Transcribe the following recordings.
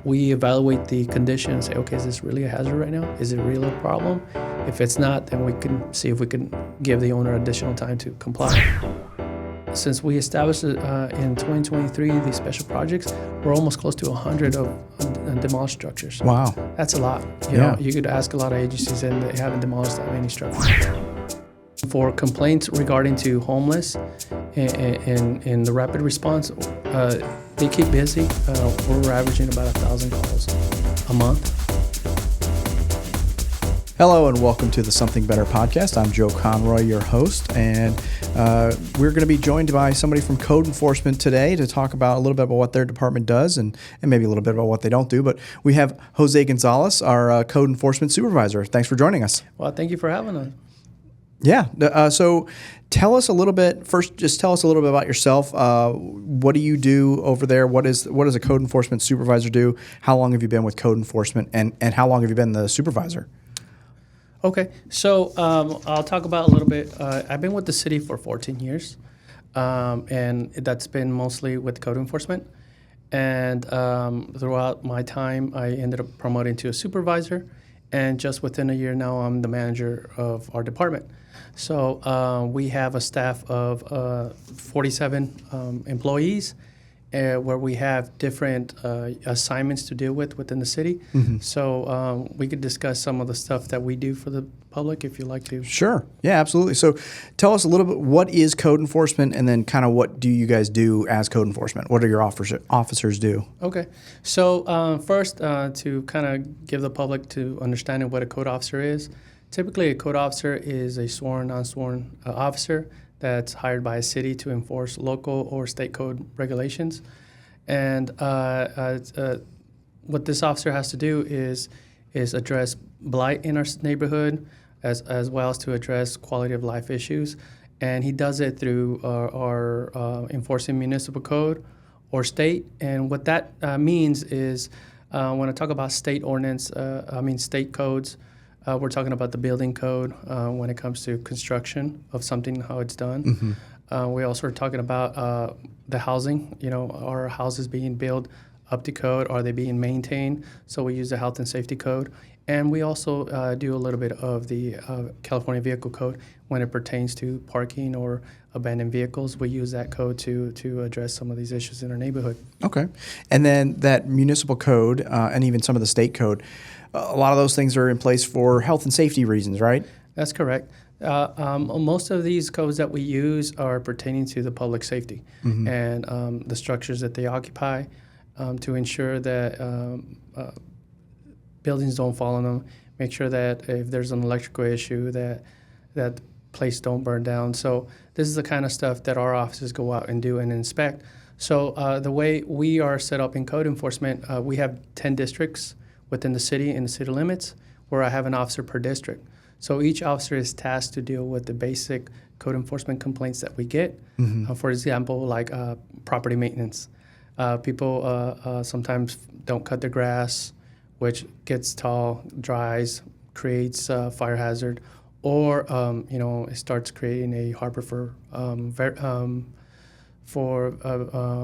we evaluate the condition and say, okay, is this really a hazard right now? Is it really a problem? If it's not, then we can see if we can give the owner additional time to comply. Since we established it in 2023, these special projects, we're almost close to 100 of demolished structures. Wow. That's a lot. You know, you could ask a lot of agencies and they haven't demolished that many structures. For complaints regarding to homeless in the rapid response, they keep busy. We're averaging about 1,000 calls a month. Hello and welcome to the Something Better podcast. I'm Joe Conroy, your host, and we're going to be joined by somebody from code enforcement today to talk about a little bit about what their department does and maybe a little bit about what they don't do. But we have Jose Gonzalez, our code enforcement supervisor. Thanks for joining us. Well, thank you for having us. Yeah. So tell us a little bit, first, just tell us a little bit about yourself. What do you do over there? What does a code enforcement supervisor do? How long have you been with code enforcement and how long have you been the supervisor? Okay, so I'll talk about a little bit. I've been with the city for 14 years, and that's been mostly with code enforcement. And throughout my time, I ended up promoting to a supervisor, and just within a year now, I'm the manager of our department. So we have a staff of 47 employees, where we have different assignments to deal with within the city. Mm-hmm. So we could discuss some of the stuff that we do for the public if you'd like to. Sure. Yeah, absolutely. So tell us a little bit, what is code enforcement, and then kind of what do you guys do as code enforcement? What do your officers do? Okay. So first, to kind of give the public to understanding what a code officer is, typically a code officer is a sworn, non-sworn officer that's hired by a city to enforce local or state code regulations. And what this officer has to do is address blight in our neighborhood as well as to address quality of life issues. And he does it through our enforcing municipal code or state. And what that means is when I talk about state ordinance, state codes, we're talking about the building code when it comes to construction of something, how it's done. Mm-hmm. We also are talking about the housing. You know, are houses being built up to code? Are they being maintained? So we use the health and safety code. And we also do a little bit of the California Vehicle Code when it pertains to parking or abandoned vehicles. We use that code to address some of these issues in our neighborhood. Okay. And then that municipal code and even some of the state code, a lot of those things are in place for health and safety reasons, right? That's correct. Most of these codes that we use are pertaining to the public safety mm-hmm. and the structures that they occupy to ensure that buildings don't fall on them, make sure that if there's an electrical issue that the place don't burn down. So this is the kind of stuff that our offices go out and do and inspect. So the way we are set up in code enforcement, we have 10 districts within the city, in the city limits, where I have an officer per district. So each officer is tasked to deal with the basic code enforcement complaints that we get. Mm-hmm. For example, like property maintenance. People sometimes don't cut their grass, which gets tall, dries, creates a fire hazard, or it starts creating a harbor for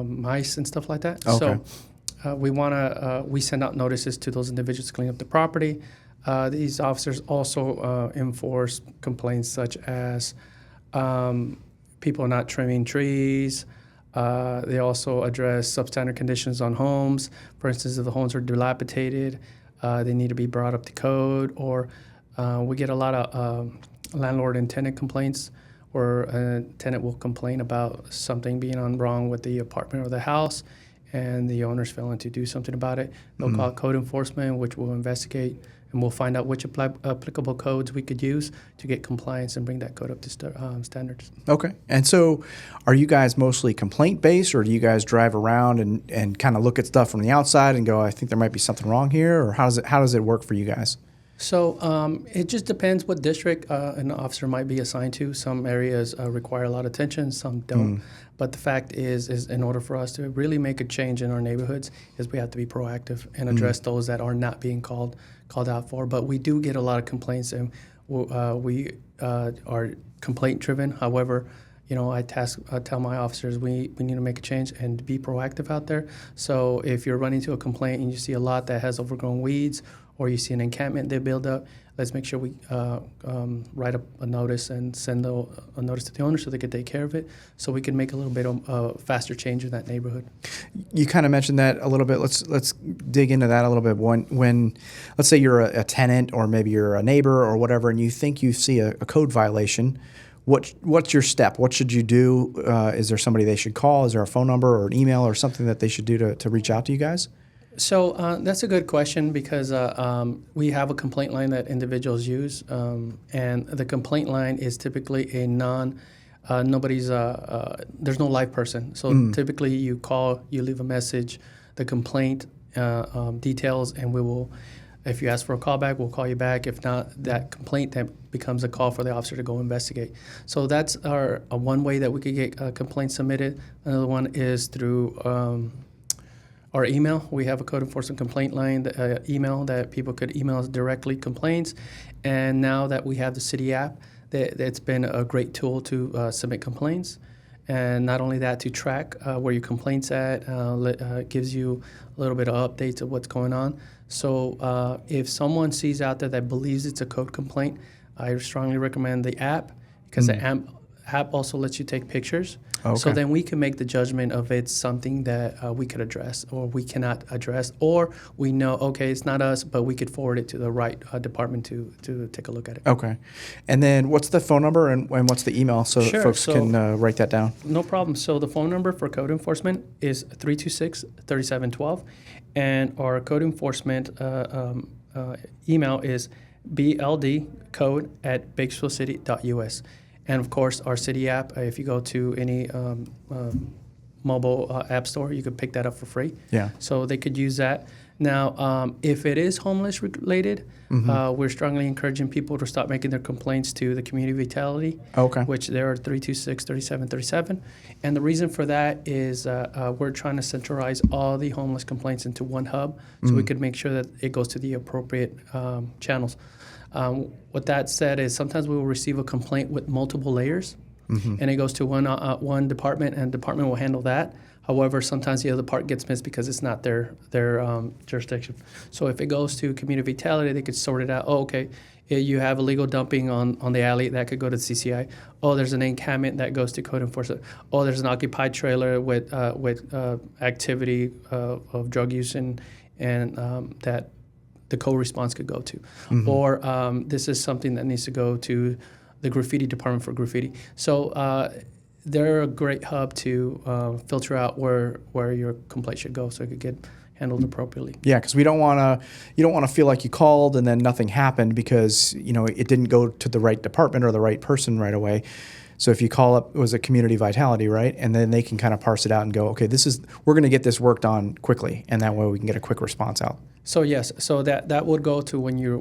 mice and stuff like that. Okay. So we send out notices to those individuals to clean up the property. These officers also enforce complaints such as people not trimming trees. They also address substandard conditions on homes. For instance, if the homes are dilapidated, they need to be brought up to code. Or we get a lot of landlord and tenant complaints where a tenant will complain about something being wrong with the apartment or the house, and the owner's failing to do something about it. They'll mm-hmm. call code enforcement, which will investigate, and we'll find out which applicable codes we could use to get compliance and bring that code up to standards. Okay. And so are you guys mostly complaint-based, or do you guys drive around and kind of look at stuff from the outside and go, I think there might be something wrong here? Or how does it work for you guys? So it just depends what district an officer might be assigned to. Some areas require a lot of attention, some don't. Mm. But the fact is in order for us to really make a change in our neighborhoods, is we have to be proactive and address those that are not being called out for. But we do get a lot of complaints, and we are complaint-driven. However, I tell my officers we need to make a change and be proactive out there. So if you're running to a complaint and you see a lot that has overgrown weeds, or you see an encampment they build up, let's make sure we write up a notice and send a notice to the owner so they can take care of it, so we can make a little bit of faster change in that neighborhood. You kind of mentioned that a little bit. Let's dig into that a little bit. When let's say you're a tenant, or maybe you're a neighbor or whatever, and you think you see a code violation, what's your step? What should you do? Is there somebody they should call? Is there a phone number or an email or something that they should do to reach out to you guys? So that's a good question, because we have a complaint line that individuals use, and the complaint line is typically a there's no live person. So typically you call, you leave a message, the complaint details, and we will, if you ask for a callback, we'll call you back. If not, that complaint that becomes a call for the officer to go investigate. So that's one way that we could get a complaint submitted. Another one is through our email. We have a code enforcement complaint line email that people could email us directly complaints. And now that we have the city app, it's been a great tool to submit complaints. And not only that, to track where your complaint's at, gives you a little bit of updates of what's going on. So if someone sees out there that believes it's a code complaint, I strongly recommend the app, because the app also lets you take pictures. Okay. So then we can make the judgment of it's something that we could address or we cannot address, or we know, okay, it's not us, but we could forward it to the right department to take a look at it. Okay. And then what's the phone number and what's the email so that folks can write that down? No problem. So the phone number for code enforcement is 326-3712, and our code enforcement email is bldcode@bakersfieldcity.us. And of course, our city app, if you go to any mobile app store, you could pick that up for free. Yeah. So they could use that. Now, if it is homeless related, we're strongly encouraging people to start making their complaints to the community vitality, which there are 326-3737. And the reason for that is we're trying to centralize all the homeless complaints into one hub, so we could make sure that it goes to the appropriate channels. What that said is sometimes we will receive a complaint with multiple layers, and it goes to one department, and the department will handle that. However, sometimes the other part gets missed because it's not their jurisdiction. So if it goes to community vitality, they could sort it out. Oh, okay, you have illegal dumping on the alley, that could go to the CCI. Oh, there's an encampment, that goes to code enforcement. Oh, there's an occupied trailer with activity of drug use and that the co-response could go to. Or this is something that needs to go to the graffiti department for graffiti. So they're a great hub to filter out where your complaint should go, so it could get handled appropriately. Yeah, because you don't want to feel like you called and then nothing happened because it didn't go to the right department or the right person right away. So if you call up, it was a community vitality, right? And then they can kind of parse it out and go, okay, we're going to get this worked on quickly, and that way we can get a quick response out. So yes, so that would go to when you're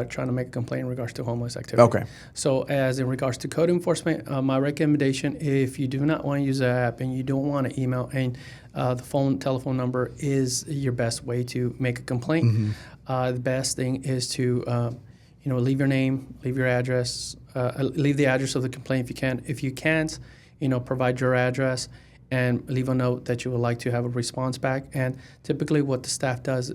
trying to make a complaint in regards to homeless activity. Okay. So as in regards to code enforcement, my recommendation, if you do not want to use the app and you don't want to email, and the telephone number is your best way to make a complaint. The best thing is to leave your name, leave your address, leave the address of the complaint if you can. If you can't, provide your address and leave a note that you would like to have a response back. And typically what the staff does,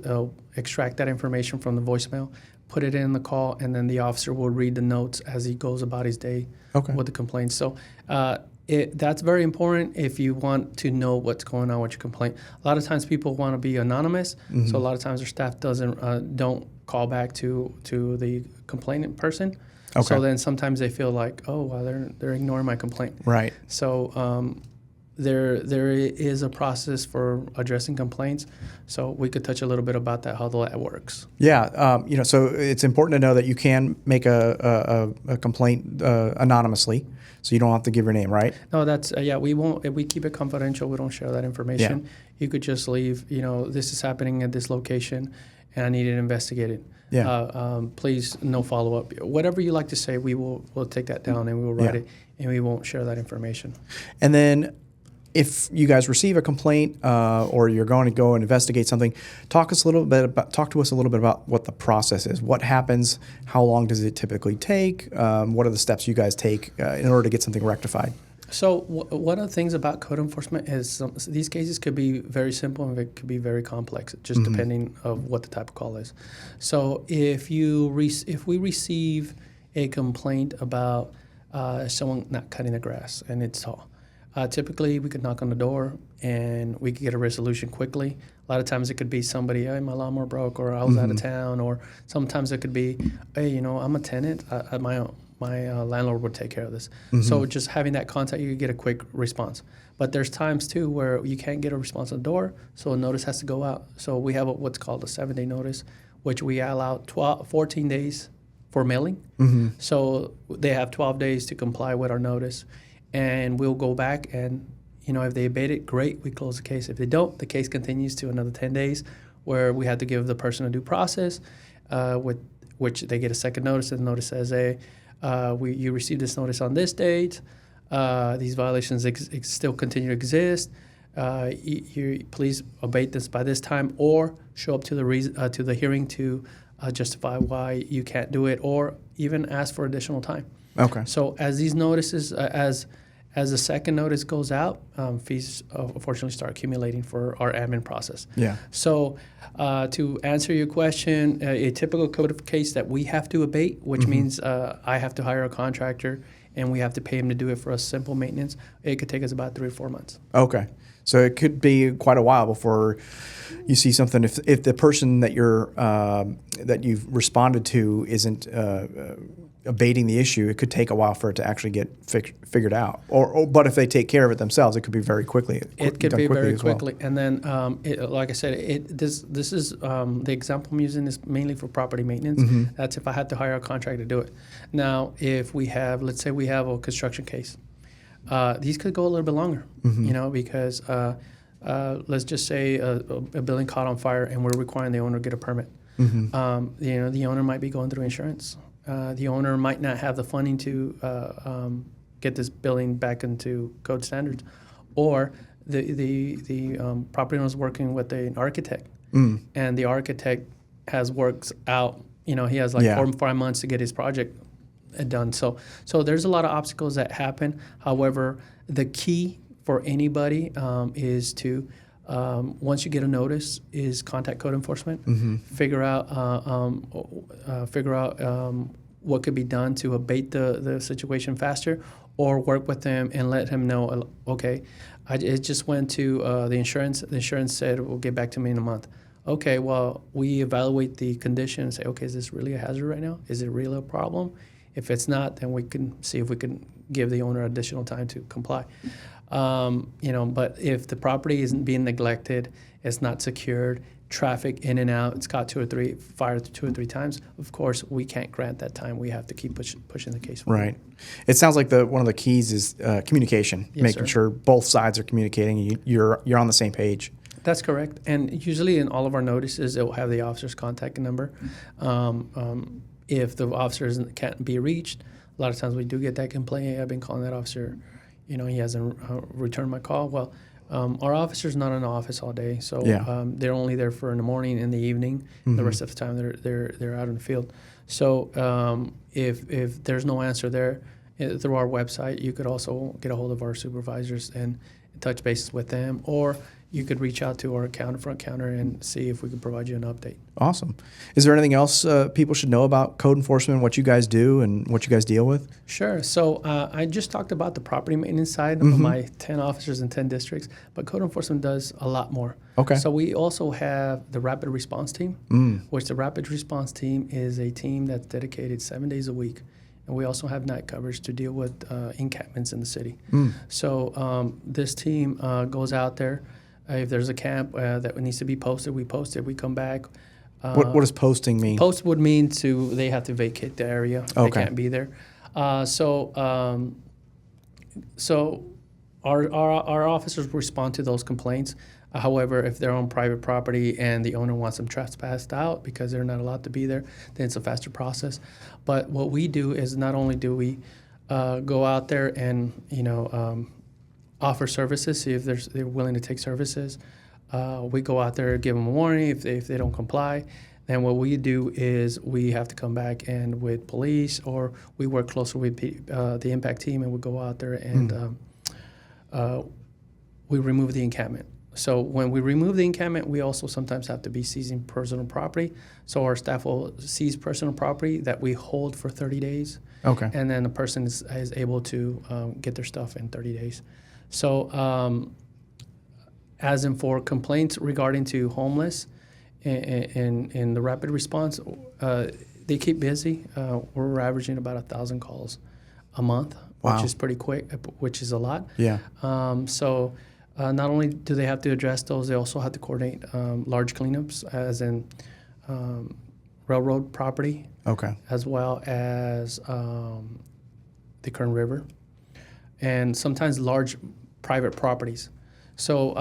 extract that information from the voicemail, put it in the call, and then the officer will read the notes as he goes about his day with the complaint. So that's very important if you want to know what's going on with your complaint. A lot of times people want to be anonymous, so a lot of times their staff don't call back to the complainant person. Okay. So then sometimes they feel like, oh, well, they're ignoring my complaint. Right. So there is a process for addressing complaints. So we could touch a little bit about that, how that works. Yeah. So it's important to know that you can make a complaint anonymously. So you don't have to give your name, right? No, that's we won't. We keep it confidential. We don't share that information. Yeah. You could just leave. This is happening at this location, and I need it investigated. Yeah. Please, no follow up. Whatever you like to say, we'll take that down and we will write it, and we won't share that information. And then, if you guys receive a complaint or you're going to go and investigate something, talk to us a little bit about what the process is. What happens? How long does it typically take? What are the steps you guys take in order to get something rectified? So one of the things about code enforcement is these cases could be very simple and it could be very complex, just depending of what the type of call is. So if we receive a complaint about someone not cutting the grass and it's tall, typically we could knock on the door and we could get a resolution quickly. A lot of times it could be somebody, hey, my lawnmower broke, or I was out of town, or sometimes it could be, hey, I'm a tenant at my own. My landlord would take care of this. So just having that contact, you could get a quick response. But there's times, too, where you can't get a response on the door, so a notice has to go out. So we have what's called a 7-day notice, which we allow 14 days for mailing. So they have 12 days to comply with our notice. And we'll go back and, if they abate it, great, we close the case. If they don't, the case continues to another 10 days where we have to give the person a due process, with which they get a second notice. And the notice says, hey, you received this notice on this date. These violations still continue to exist. You please abate this by this time, or show up to the hearing to justify why you can't do it, or even ask for additional time. Okay. So as these notices, as the second notice goes out, fees unfortunately start accumulating for our admin process. Yeah. So to answer your question, a typical code case that we have to abate, which means I have to hire a contractor and we have to pay him to do it for a simple maintenance, it could take us about 3 or 4 months. Okay. So it could be quite a while before you see something. If the person that that you've responded to isn't abating the issue, it could take a while for it to actually get figured out. But if they take care of it themselves, it could be very quickly. It could be very quickly. And then, like I said, this is the example I'm using is mainly for property maintenance. That's if I had to hire a contractor to do it. Now, if let's say we have a construction case, these could go a little bit longer, because let's just say a building caught on fire and we're requiring the owner to get a permit. The owner might be going through insurance. The owner might not have the funding to get this building back into code standards, or the property owner is working with an architect, and the architect has worked out. He has 4 or 5 months to get his project done. So there's a lot of obstacles that happen. However, the key for anybody is to once you get a notice, is contact code enforcement. Figure out what could be done to abate the situation faster, or work with them and let him know, okay, it just went to the insurance. The insurance said we'll get back to me in a month. Okay, well, we evaluate the condition and say, okay, is this really a hazard right now? Is it really a problem? If it's not, then we can see if we can give the owner additional time to comply. But if the property isn't being neglected, it's not secured, traffic in and out, it's caught 2 or 3 fires 2 or 3 times, of course, we can't grant that time. We have to keep pushing the case forward. Right. It sounds like one of the keys is communication, making sure both sides are communicating and you're on the same page. That's correct. And usually in all of our notices, it will have the officer's contact number. If the officer can't be reached, a lot of times we do get that complaint, hey, I've been calling that officer, he hasn't returned my call. Well, our officer's not in the office all day, so they're only there for in the morning and the evening. The rest of the time they're out in the field. So if there's no answer there, through our website, you could also get a hold of our supervisors and touch bases with them, or you could reach out to our front counter and see if we could provide you an update. Awesome. Is there anything else people should know about code enforcement, what you guys do and what you guys deal with? Sure. So I just talked about the property maintenance side of my 10 officers in 10 districts, but code enforcement does a lot more. Okay. So we also have the rapid response team, which the rapid response team is a team that's dedicated 7 days a week. And we also have night coverage to deal with encampments in the city. So this team goes out there. If there's a camp that needs to be posted, we post it. We come back. What does posting mean? Post would mean they have to vacate the area. They can't be there. So our officers respond to those complaints. However, if they're on private property and the owner wants them trespassed out because they're not allowed to be there, then it's a faster process. But what we do is not only do we go out there and offer services, see if they're willing to take services. We go out there, give them a warning if they don't comply. Then what we do is we have to come back and with police, or we work closer with the impact team, and we go out there and we remove the encampment. So when we remove the encampment, we also sometimes have to be seizing personal property. So our staff will seize personal property that we hold for 30 days. Okay. And then the person is able to get their stuff in 30 days. So as in for complaints regarding to homeless in the rapid response, they keep busy. We're averaging about 1,000 calls a month, Wow. which is pretty quick, which is a lot. Yeah. So not only do they have to address those, they also have to coordinate large cleanups, as in railroad property, Okay. as well as the Kern River, and sometimes large private properties. So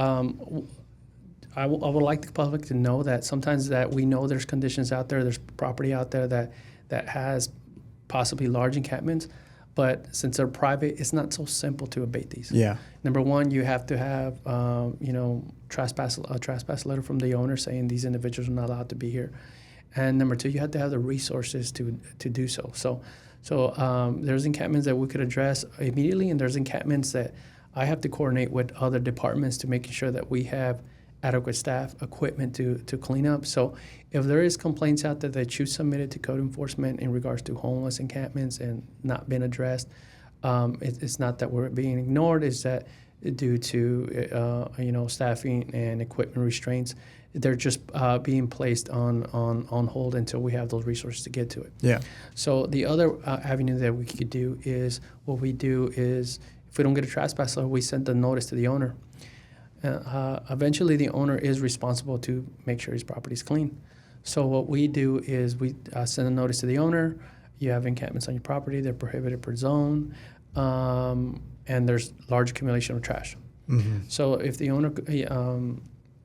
I would like the public to know that sometimes that we know there's conditions out there, there's property out there that has possibly large encampments, but since they're private, it's not so simple to abate these. Yeah. Number one, you have to have a trespass letter from the owner saying these individuals are not allowed to be here. And number two, you have to have the resources to do so. So there's encampments that we could address immediately, and there's encampments that I have to coordinate with other departments to making sure that we have adequate staff, equipment to clean up. So if there is complaints out there that you submitted to code enforcement in regards to homeless encampments and not been addressed, it's not that we're being ignored, it's that due to staffing and equipment restraints, they're just being placed on hold until we have those resources to get to it. Yeah. So the other avenue that we could do is, what we do is, if we don't get a trespass letter, we send the notice to the owner. Eventually, the owner is responsible to make sure his property is clean. So what we do is we send a notice to the owner. You have encampments on your property. They're prohibited per zone. And there's large accumulation of trash. Mm-hmm. So if the owner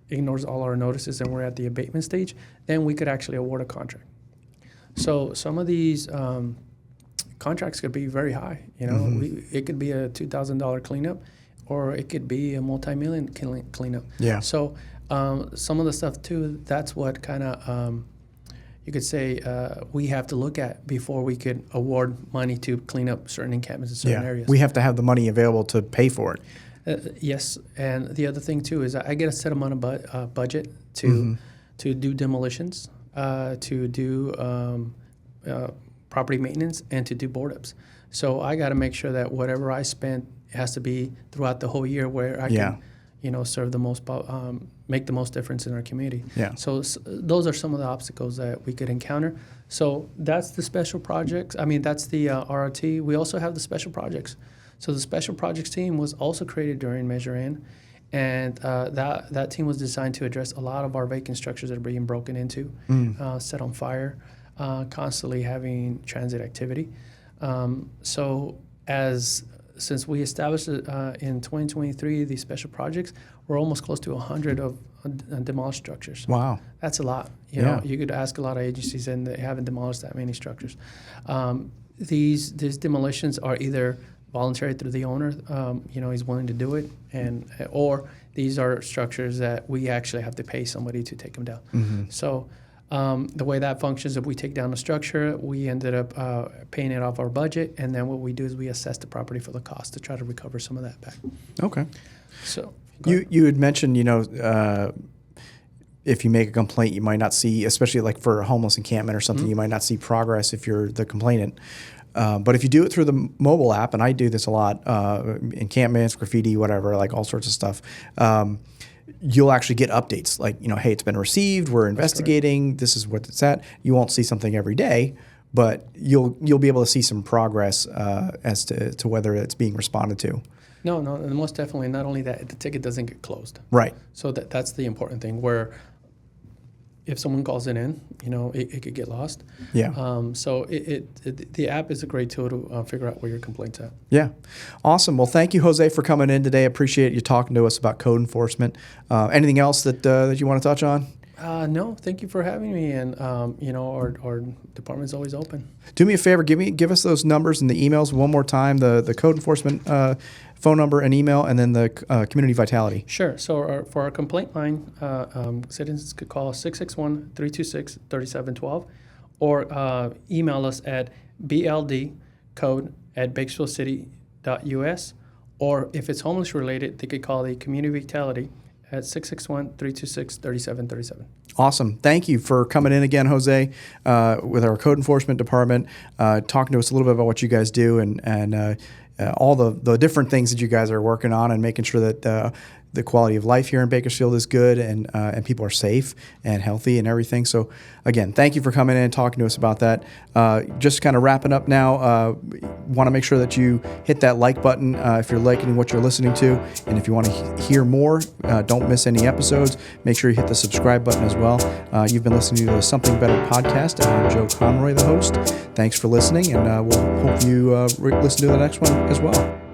ignores all our notices and we're at the abatement stage, then we could actually award a contract. So some of these contracts could be very high. It could be a $2,000 cleanup, or it could be a multi-million cleanup. Yeah. So some of the stuff too, that's what kind of you could say we have to look at before we could award money to clean up certain encampments in certain areas. We have to have the money available to pay for it. Yes, and the other thing too is I get a set amount of budget to do demolitions, to do property maintenance, and to do board ups. So I got to make sure that whatever I spend has to be throughout the whole year, where I can, serve the most, make the most difference in our community. Yeah. So those are some of the obstacles that we could encounter. So that's the special projects. I mean, that's the RRT. We also have the special projects. So the special projects team was also created during Measure N, and that team was designed to address a lot of our vacant structures that are being broken into, set on fire, constantly having transit activity. Since we established it in 2023, these special projects, we're almost close to 100 of demolished structures. Wow. That's a lot. You could ask a lot of agencies, and they haven't demolished that many structures. These demolitions are either voluntary through the owner, he's willing to do it, or these are structures that we actually have to pay somebody to take them down. Mm-hmm. So the way that functions, if we take down a structure, we ended up paying it off our budget, and then what we do is we assess the property for the cost to try to recover some of that back. Okay. So you had mentioned, if you make a complaint, you might not see, especially like for a homeless encampment or something, you might not see progress if you're the complainant. But if you do it through the mobile app, and I do this a lot, encampments, graffiti, whatever, like all sorts of stuff, you'll actually get updates like, hey, it's been received, we're investigating, this is what it's at. You won't see something every day, but you'll be able to see some progress as to whether it's being responded to. No, and most definitely. Not only that, the ticket doesn't get closed. Right. So that's the important thing, where if someone calls it in, it could get lost. Yeah. So the app is a great tool to figure out where your complaint's at. Yeah. Awesome. Well, thank you, Jose, for coming in today. Appreciate you talking to us about code enforcement. Anything else that you want to touch on? No, thank you for having me, and our department's always open. Do me a favor, give us those numbers and the emails one more time. The code enforcement phone number and email, and then the community vitality. Sure. So for our complaint line, citizens could call 661-326-3712, or email us at bldcode@bakersfieldcity.us, or if it's homeless related, they could call the Community Vitality at 661-326-3737. Awesome. Thank you for coming in again, Jose, with our code enforcement department, talking to us a little bit about what you guys do and all the different things that you guys are working on and making sure that the quality of life here in Bakersfield is good and people are safe and healthy and everything. So, again, thank you for coming in and talking to us about that. Just kind of wrapping up now, want to make sure that you hit that like button if you're liking what you're listening to. And if you want to hear more, don't miss any episodes. Make sure you hit the subscribe button as well. You've been listening to the Something Better podcast. I'm Joe Conroy, the host. Thanks for listening, and we'll hope you listen to the next one as well.